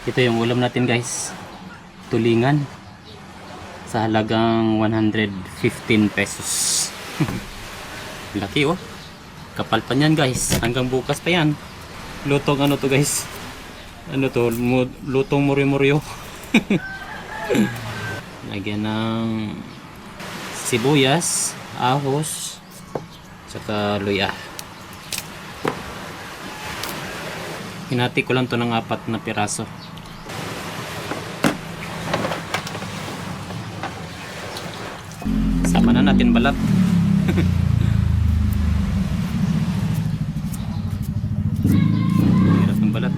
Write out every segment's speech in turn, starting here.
Ito yung ulam natin guys, tulingan sa halagang 115 pesos. Laki oh, kapal pa yan guys, hanggang bukas pa yan. Lutong ano to guys, ano to, lutong muryo-muryo. Lagyan ng sibuyas, ahos, saka luya. Hinati ko lang to ng 4 na piraso. Sama na natin balat. Hirap ng balat.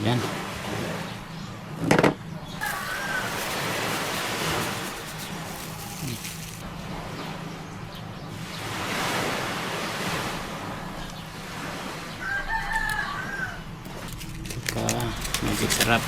Yan. Magic sarap.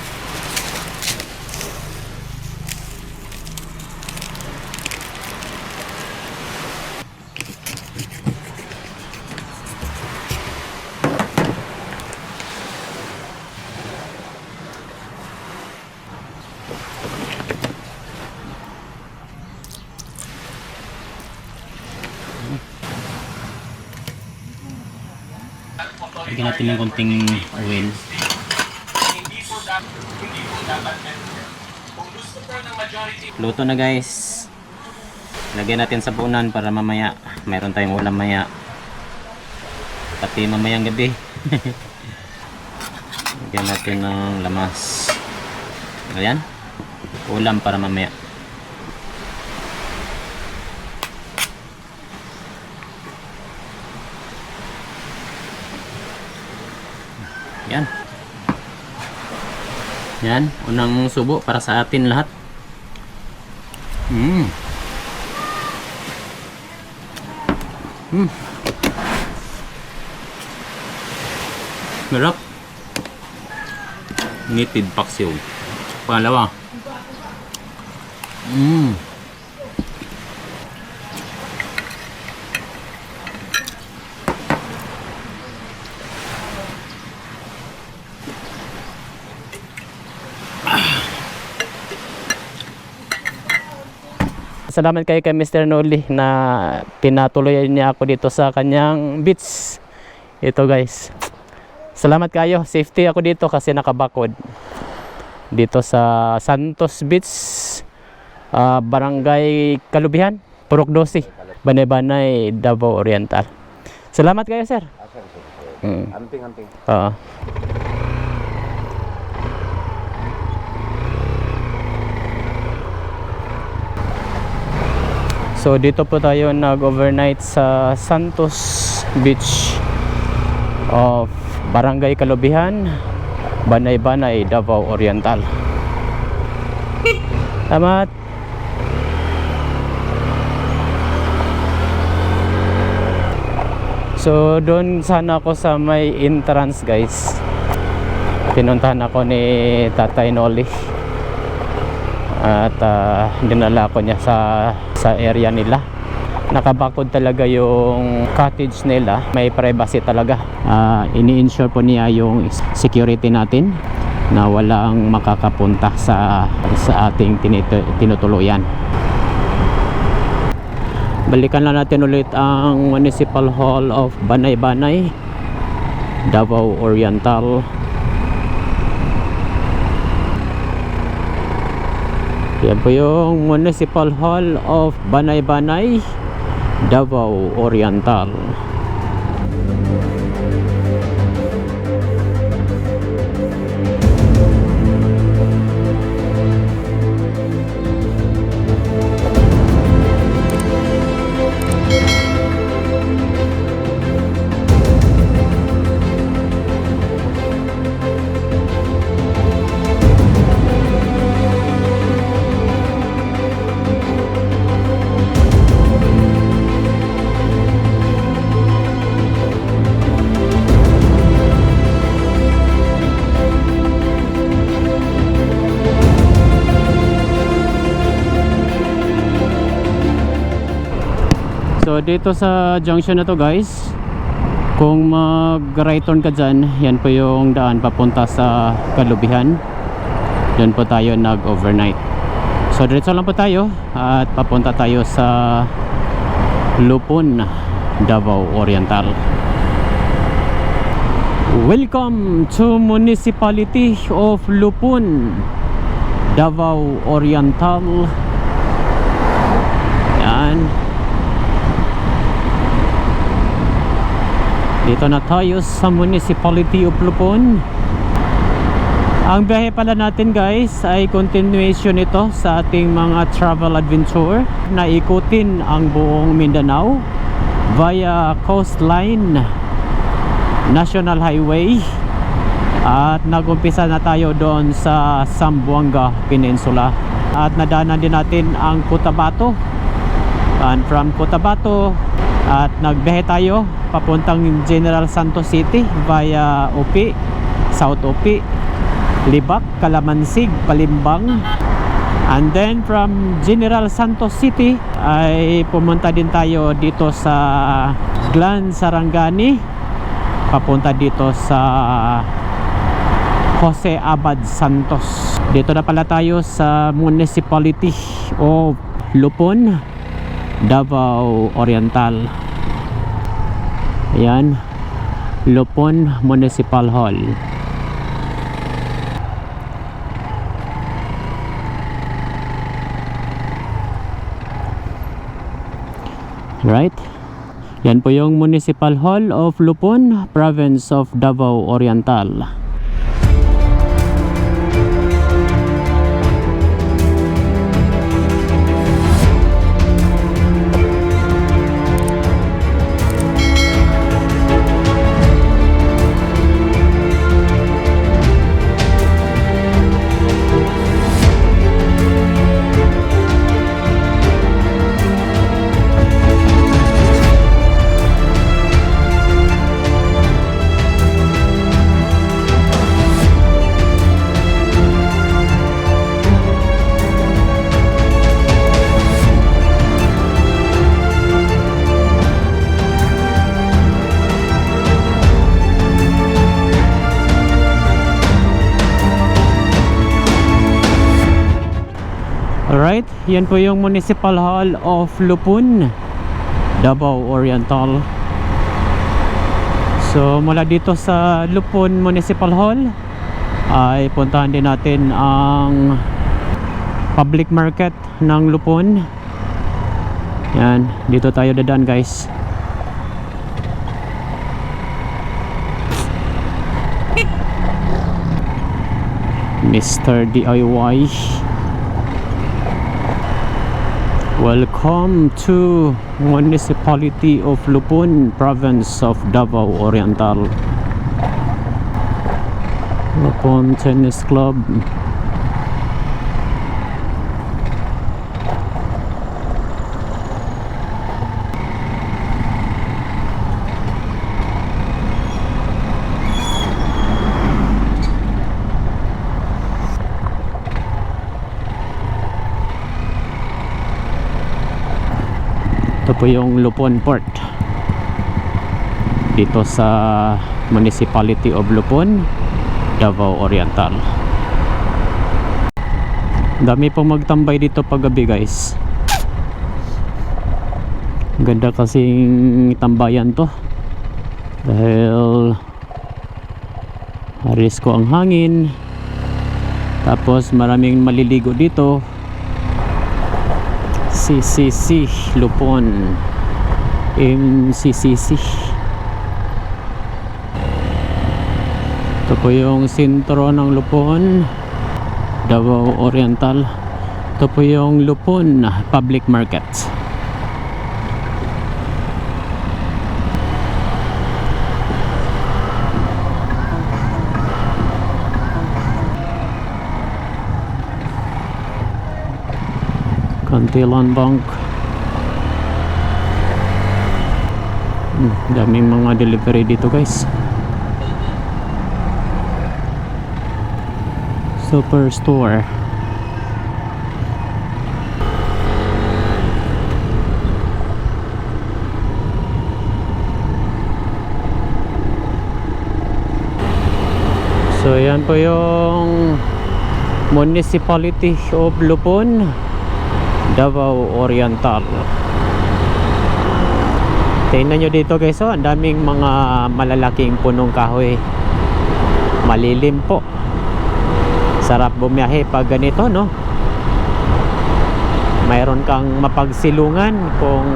Lagyan natin ng konting oil. Luto na guys. Lagyan natin sa punan para mamaya mayroon tayong ulam maya, pati mamayang gabi. Lagyan natin ng lamas. Ayan, ulam para mamaya. Yan. Yan, unang subo para sa atin lahat. Sarap. Knitted paksiw. Pangalawa. Salamat kayo kay Mr. Noli na pinatuloy niya ako dito sa kanyang beach. Ito guys, salamat kayo, safety ako dito kasi nakabakod dito sa Santos Beach, Barangay Kalubihan, Purok 12, Banay-Banay, Davao Oriental. Salamat kayo sir. Amping-amping. Oo. So dito po tayo nag-overnight sa Santos Beach of Barangay Kalubihan, Banay-Banay, Davao Oriental. Salamat. So doon sana ako sa may entrance guys. Pinuntahan ako ni Tatay Noli. At dinala ko niya sa area nila. Nakabakod talaga yung cottage nila, may privacy talaga. Ini-insure po niya yung security natin na walang makakapunta sa ating tinutuluyan. Balikan lang natin ulit ang Municipal Hall of Banay-Banay, Davao Oriental. Yan po yung Municipal Hall of Banay-Banay, Davao Oriental. So dito sa junction na to guys, Kung mag-right turn ka dyan, yan po yung daan papunta sa Kalubihan. Doon po tayo nag-overnight. So diretso lang po tayo at papunta tayo sa Lupon, Davao Oriental. Welcome to Municipality of Lupon, Davao Oriental. Yan. Dito na tayo sa Municipality of Lupon. Ang biyahe pala natin guys ay continuation ito sa ating mga travel adventure na ikutin ang buong Mindanao via coastline, National Highway, at nagumpisa na tayo doon sa Zamboanga Peninsula at nadaanan din natin ang Cotabato, and from Cotabato at nagbiyahe tayo papuntang General Santos City via Upi, South Upi, Libak, Calamansig, Palimbang, and then from General Santos City ay pumunta din tayo dito sa Glan Sarangani papunta dito sa Jose Abad Santos. Dito na pala tayo sa Municipality of Lupon, Davao Oriental. Ayan, Lupon Municipal Hall. Right? Yan po yung Municipal Hall of Lupon, Province of Davao Oriental. Alright, yan po yung Municipal Hall of Lupon, Davao Oriental. So mula dito sa Lupon Municipal Hall ay puntahan din natin ang public market ng Lupon. Yan, dito tayo dadaan guys. Mr. DIY. Welcome to Municipality of Lupon, Province of Davao Oriental. Lupon Tennis Club. Ito po yung Lupon Port dito sa Municipality of Lupon, Davao Oriental. Dami pong magtambay dito paggabi guys. Ganda kasing tambayan to dahil risko ang hangin, tapos maraming maliligo dito. CCC Lupon, MCCC. Ito po yung sentro ng Lupon, Davao Oriental. Ito po yung Lupon Public Market. Kantilan Bank. Daming mga delivery dito guys. Superstore. So yan po yung Municipality of Lupon, Davao Oriental. Tingnan nyo dito guys, oh, ang daming mga malalaking punong kahoy. Malilim po. Sarap bumiyahe pag ganito, no? Mayroon kang mapagsilungan kung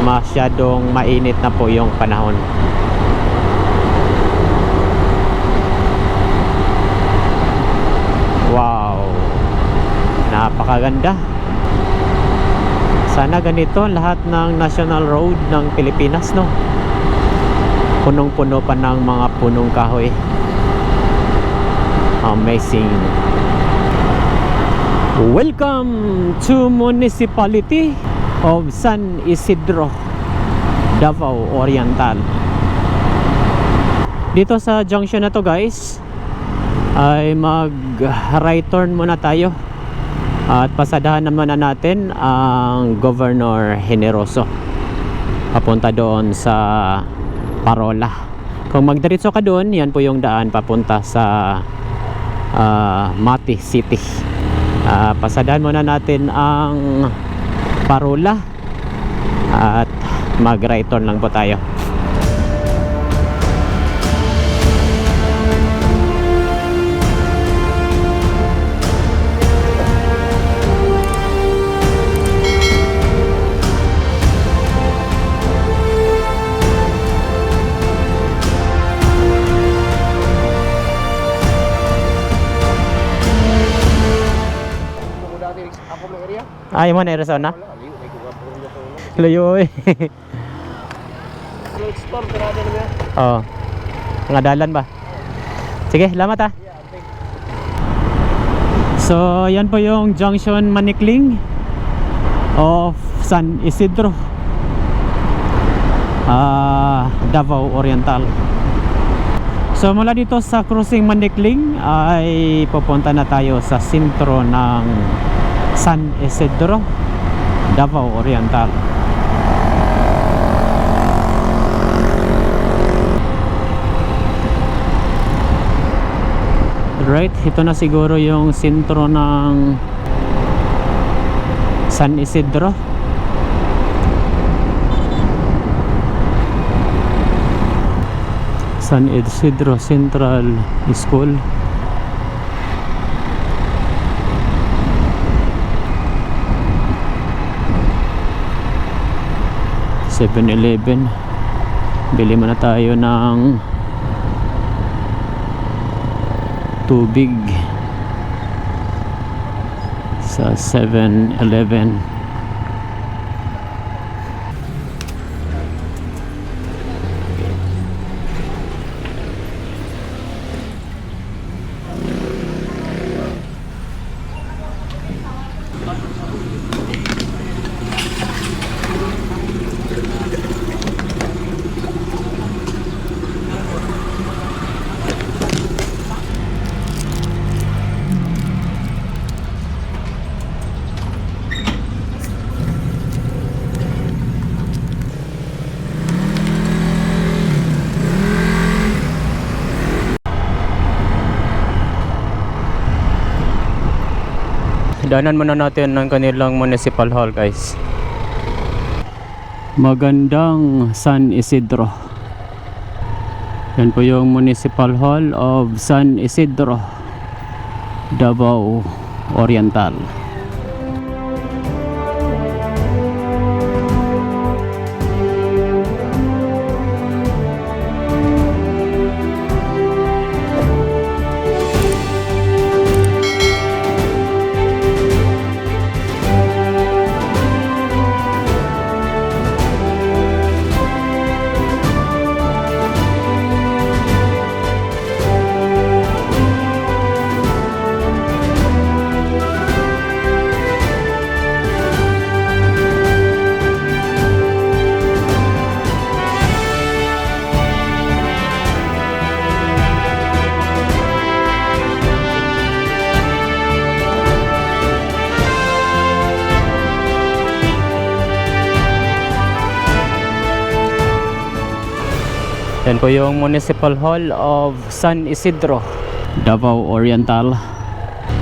masyadong mainit na po yung panahon. Wow, napakaganda. Sana ganito lahat ng national road ng Pilipinas, no? Punong-puno pa ng mga punong kahoy. Amazing. Welcome to Municipality of San Isidro, Davao Oriental. Dito sa junction na to guys ay mag right turn muna tayo at pasadahan naman na natin ang Governor Generoso papunta doon sa Parola. Kung magdiretso ka doon, yan po yung daan papunta sa Mati City. Pasadahan muna natin ang Parola at mag right turn lang po tayo. Ay mo na Arizona? Layo eh. Oh. Nga dalan ba? Sige, salamat ah. So, yan po yung junction Manikling of San Isidro, Davao Oriental. So, mula dito sa crossing Manikling ay pupunta na tayo sa sentro ng San Isidro, Davao Oriental. Right, ito na siguro yung sentro ng San Isidro. San Isidro Central School. .7-Eleven. Bili muna tayo ng tubig sa 7-Eleven. Daanan muna natin ng kanilang municipal hall guys. Magandang San Isidro. Yan po yung municipal hall of San Isidro, Davao Oriental. Yan po yung Municipal Hall of San Isidro, Davao Oriental.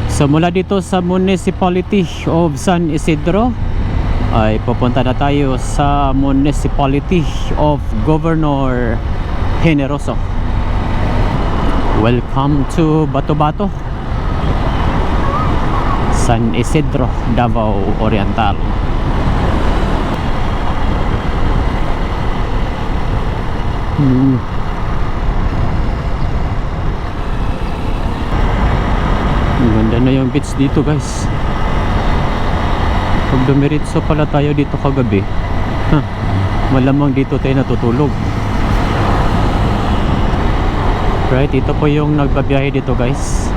So mula dito sa Municipality of San Isidro ay pupunta na tayo sa Municipality of Governor Generoso. Welcome to Bato-Bato, San Isidro, Davao Oriental. Ganda na yung beach dito, guys. Pag dumiritso pala tayo dito kagabi, malamang dito tayo natutulog. Right, ito po yung nagbabiyahe dito, guys.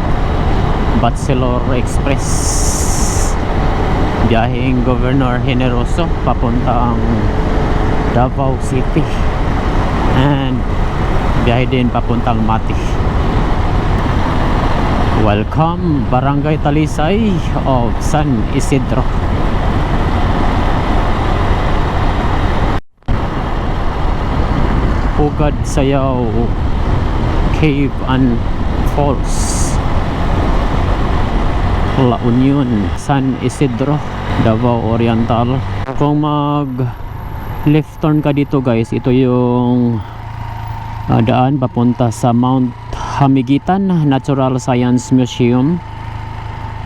Batchelor Express, biyaheng Governor Generoso papuntang Davao City, and biyahe din papuntang Mati. Welcome Barangay Talisay of San Isidro. Pugad Sayaw Cave and Falls, La Union, San Isidro, Davao Oriental. Kung mag left turn ka dito, guys, ito yung daan papunta sa Mount Hamigitan Natural Science Museum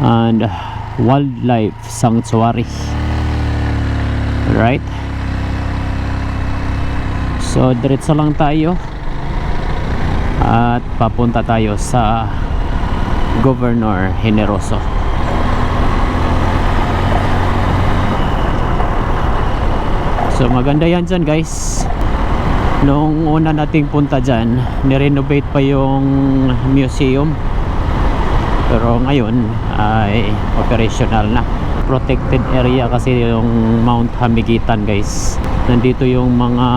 and Wildlife Sanctuary. Right, so diretso lang tayo at papunta tayo sa Governor Generoso. So maganda yan dyan, guys. Noong una nating punta dyan, nirenovate pa yung museum, pero ngayon ay operational na. Protected area kasi yung Mount Hamigitan, guys. Nandito yung mga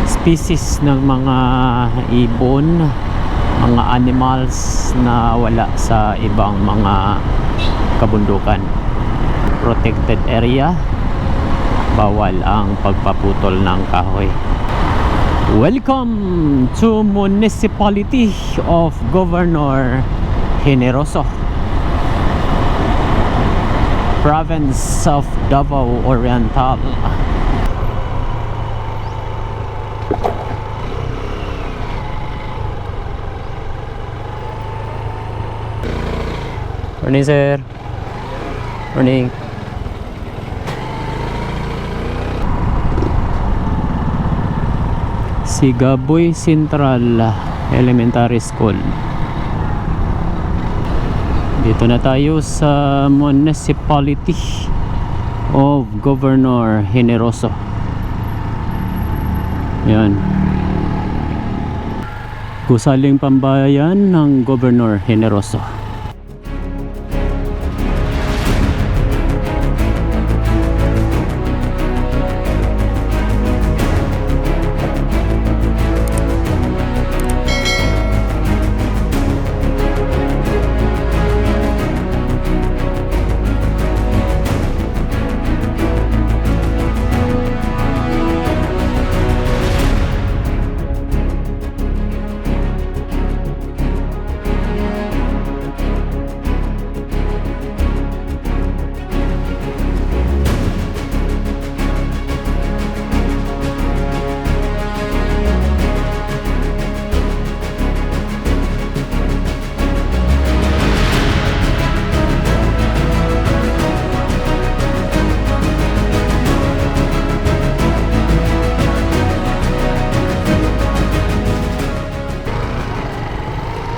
species ng mga ibon, mga animals na wala sa ibang mga kabundukan. Protected area, bawal ang pagpaputol ng kahoy. Welcome to Municipality of Governor Generoso, Province of Davao Oriental. Morning, sir. Morning. Sigaboy Central Elementary School. Dito na tayo sa Municipality of Governor Generoso. Yan, gusaling pambayan ng Governor Generoso.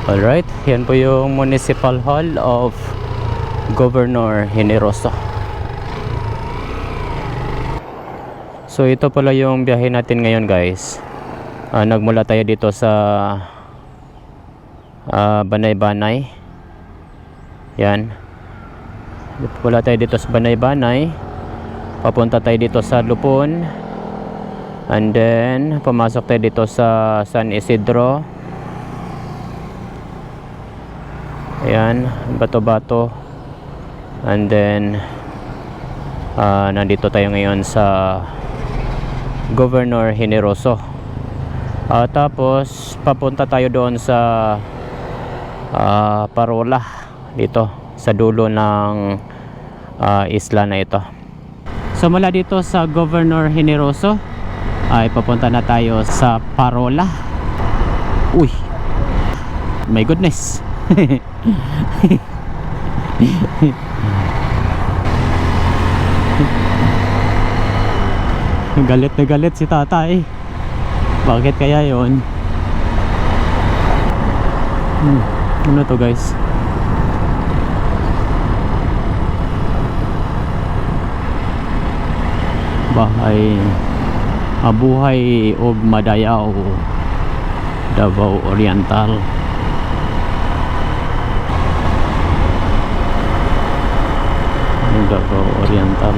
Alright, yan po yung Municipal Hall of Governor Generoso. So ito pala yung biyahe natin ngayon, guys. Nagmula tayo dito sa Banay-Banay. Yan, wala tayo dito sa Banay-Banay, papunta tayo dito sa Lupon, and then pumasok tayo dito sa San Isidro. Ayan, Bato-Bato, and then nandito tayo ngayon sa Governor Generoso. Tapos papunta tayo doon sa Parola, dito sa dulo ng isla na ito. So mula dito sa Governor Generoso ay papunta na tayo sa Parola. Uy, my goodness. Galit na galit si tatay. Bakit kaya yon? Ano to guys? Bahay Mabuhay og Madayaw, Davao Oriental. Davao Oriental.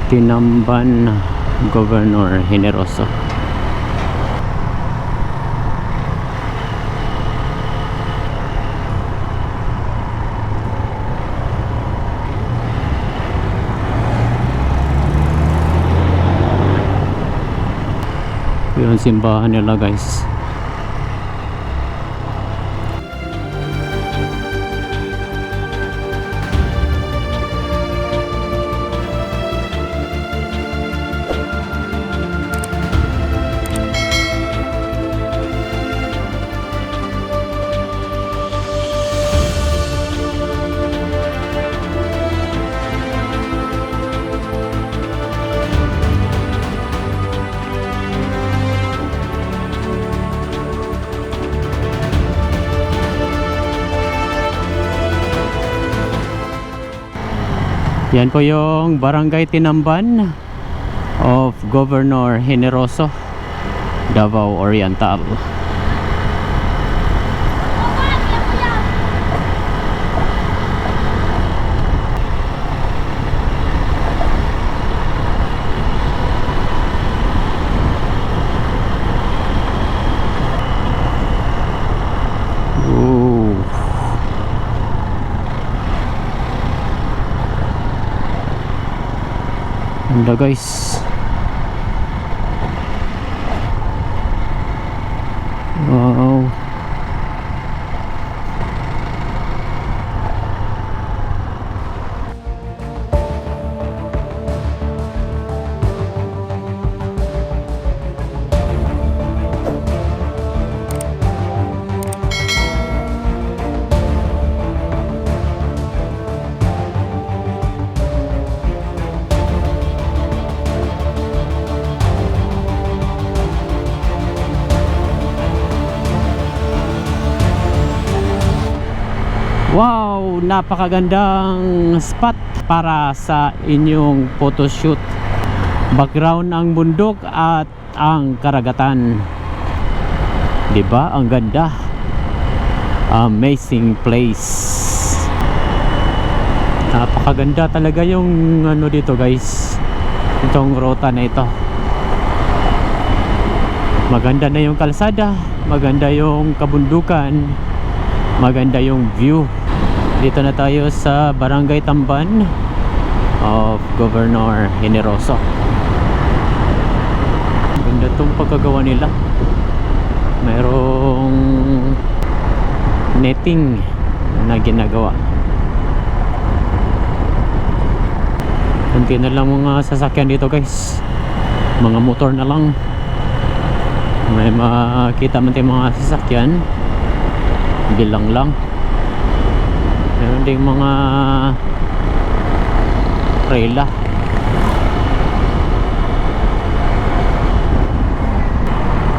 Tinamban Governor Generoso. Yung simbahan nila guys. Yan po yung Barangay Tinamban of Governor Generoso, Davao Oriental. Ganda guys. Wow. Wow, napakagandang spot para sa inyong photoshoot. Background ang bundok at ang karagatan. 'Di ba? Ang ganda. Amazing place. Napakaganda talaga yung ano dito, guys. Itong ruta na ito. Maganda na yung kalsada, maganda yung kabundukan, maganda yung view. Dito na tayo sa Barangay Tamban of Governor Generoso. Ganda itong pagkagawa nila. Mayroong netting na ginagawa. Kunti na lang mga sasakyan dito, guys. Mga motor na lang. May makita man tayong mga sasakyan, bilang lang. Meron ding mga trailer.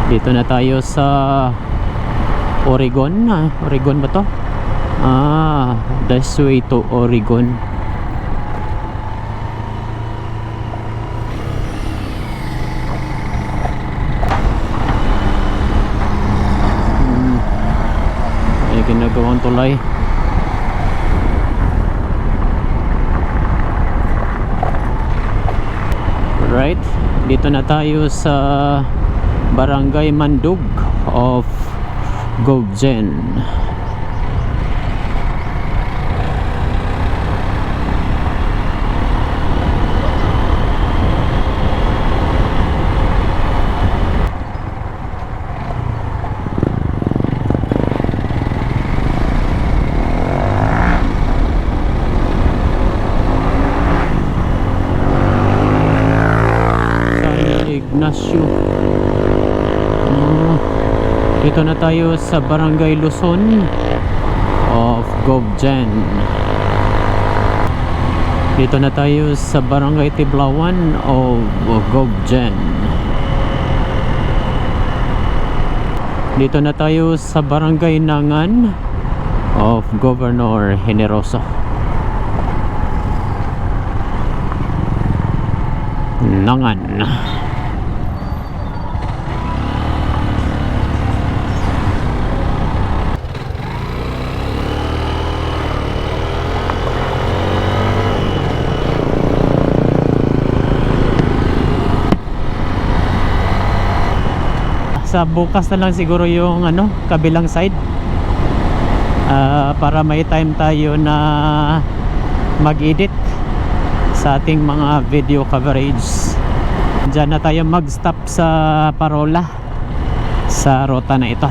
Dito na tayo sa Oregon. Oregon ba to? This way to Oregon. ito ang tulay. Right, dito na tayo sa Barangay Mandug of Govgen. Ignacio. Dito na tayo sa Barangay Luzon of Govgen. Dito na tayo sa Barangay Tiblawan of Govgen. Dito na tayo sa Barangay Nangan of Governor Generoso. Nangan. Sa bukas na lang siguro yung kabilang side, para may time tayo na mag-edit sa ating mga video coverage. Diyan na tayo mag-stop sa Parola sa ruta na ito.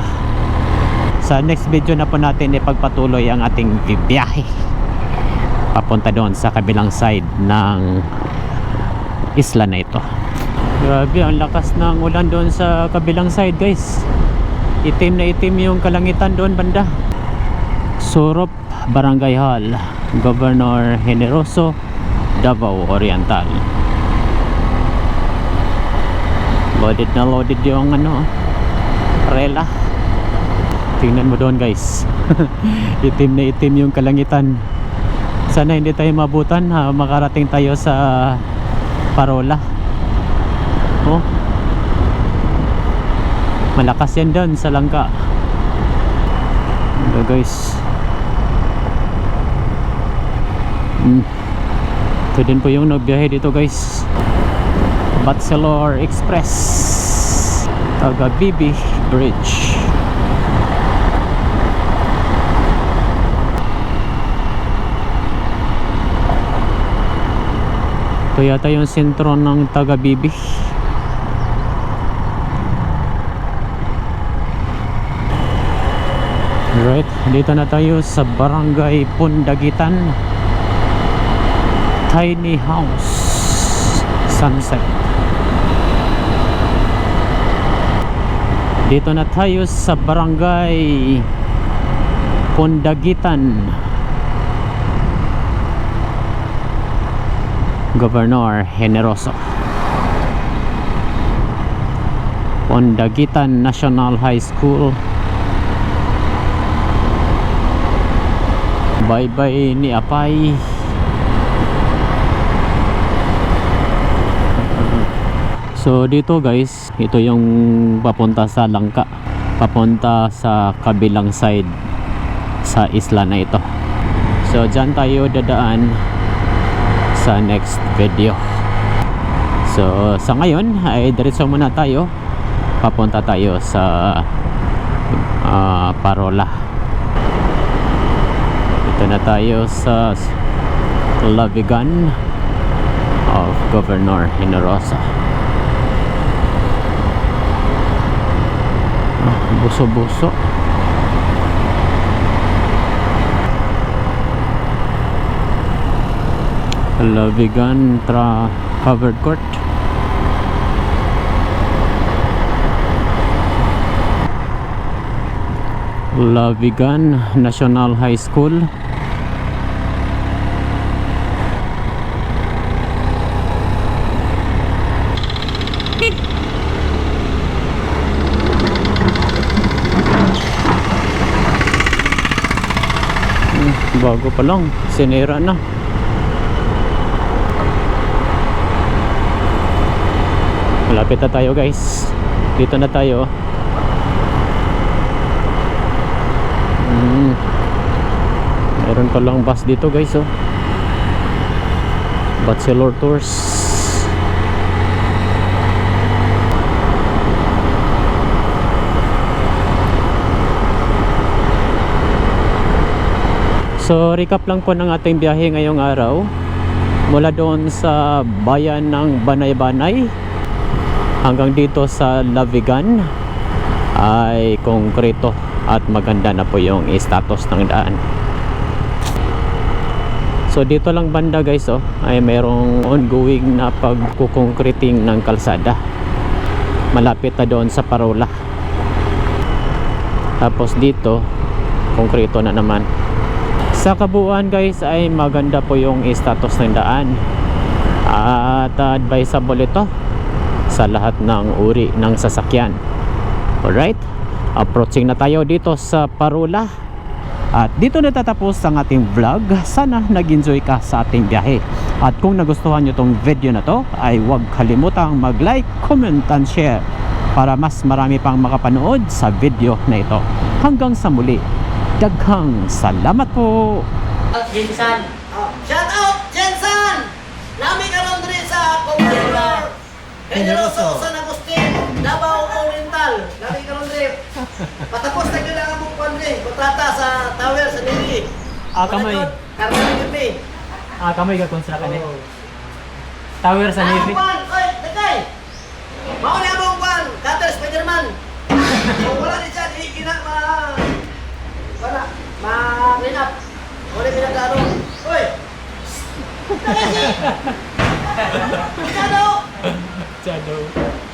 Sa next video na po natin ipagpatuloy ang ating biyahe papunta doon sa kabilang side ng isla na ito. Grabe, ang lakas ng ulan doon sa kabilang side, guys. Itim na itim yung kalangitan doon banda. Surop Barangay Hall, Governor Generoso, Davao Oriental. Loaded na loaded yung rela. Tingnan mo doon, guys. Itim na itim yung kalangitan. Sana hindi tayo mabutan, makarating tayo sa Parola. Oh, malakas yan doon sa langka. Ito, guys. Ito din po yung nagbiyahe dito, guys. Batchelor Express, Taga-Bibi Bridge. Ito yata yung sentro ng Taga-Bibi. Right, dito na tayo sa Barangay Pundagitan, Tiny House, Sunset. Dito na tayo sa Barangay Pundagitan, Governor Generoso. Pundagitan National High School. Bye-bye ni Apay. So dito, guys, ito yung papunta sa Langka, papunta sa kabilang side sa isla na ito. So dyan tayo dadaan sa next video. So sa ngayon ay diretso muna tayo, papunta tayo sa Parola. Ito na tayo sa Lavigan of Governor Generoso. Buso-buso. Lavigan covered court. Lavigan National High School. Bago pa lang, sinira na. Malapit na tayo, guys. Dito na tayo. Meron palang bus dito guys, oh. Bachelor Tours. So recap lang po ng ating biyahe ngayong araw. Mula doon sa bayan ng Banay-Banay hanggang dito sa Lavigan ay konkreto at maganda na po yung status ng daan. So dito lang banda guys, oh, ay mayroong ongoing na pagkukongkreting ng kalsada. Malapit na doon sa Parola. Tapos dito konkreto na naman. Sa kabuuan guys ay maganda po yung status ng daan. At advisable ito sa lahat ng uri ng sasakyan. Alright, approaching na tayo dito sa Parola. At dito natatapos ang ating vlog. Sana nag-enjoy ka sa ating biyahe. At kung nagustuhan nyo tong video na to ay huwag kalimutang mag-like, comment and share para mas marami pang makapanood sa video na ito. Hanggang sa muli, daghang salamat po. Jensan. Shout out Jensan. Nami karon diri sa Commander Generoso San Agustin, Davao Oriental. Nami karon diri. Patapos na gyud ang among kundi kontrata sa tower sa Navy. Kamay. Karami kami. Kamay ka konstruct ni. Tower sa Navy. Oy, dekay. Mao ni among kwan, Cutter Spiderman. Kung wala ni siya di kina wala, ma-clean up. Wala pinaglaro. Uy! Shadow! Shadow.